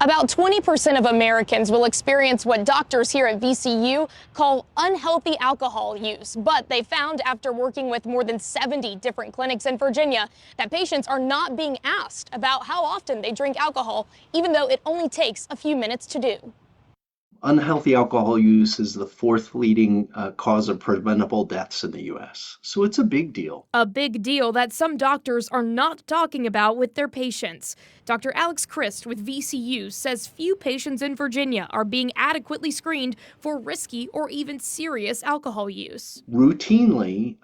About 20% of Americans will experience what doctors here at VCU call unhealthy alcohol use. But they found after working with more than 70 different clinics in Virginia that patients are not being asked about how often they drink alcohol, even though it only takes a few minutes to do. Unhealthy alcohol use is the fourth leading cause of preventable deaths in the U.S., so it's a big deal. A big deal that some doctors are not talking about with their patients. Dr. Alex Christ with VCU says few patients in Virginia are being adequately screened for risky or even serious alcohol use. Routinely,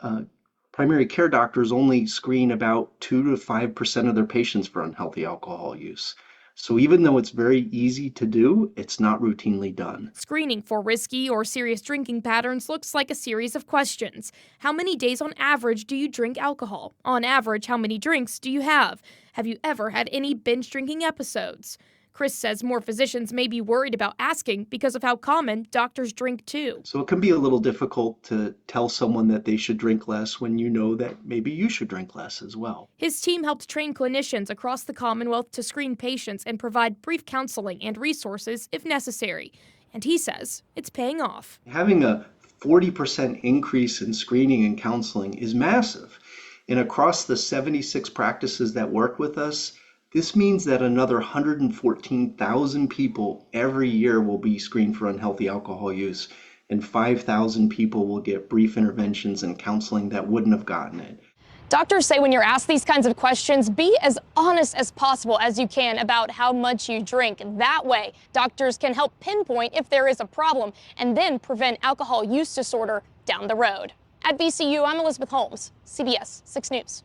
primary care doctors only screen about 2 to 5% of their patients for unhealthy alcohol use. So even though it's very easy to do, it's not routinely done. Screening for risky or serious drinking patterns looks like a series of questions. How many days on average do you drink alcohol? On average, how many drinks do you have? Have you ever had any binge drinking episodes? Chris says more physicians may be worried about asking because of how common doctors drink too. So it can be a little difficult to tell someone that they should drink less when you know that maybe you should drink less as well. His team helped train clinicians across the Commonwealth to screen patients and provide brief counseling and resources if necessary. And he says it's paying off. Having a 40% increase in screening and counseling is massive. And across the 76 practices that work with us, this means that another 114,000 people every year will be screened for unhealthy alcohol use, and 5,000 people will get brief interventions and counseling that wouldn't have gotten it. Doctors say when you're asked these kinds of questions, be as honest as possible as you can about how much you drink. That way, doctors can help pinpoint if there is a problem and then prevent alcohol use disorder down the road. At VCU, I'm Elizabeth Holmes, CBS 6 News.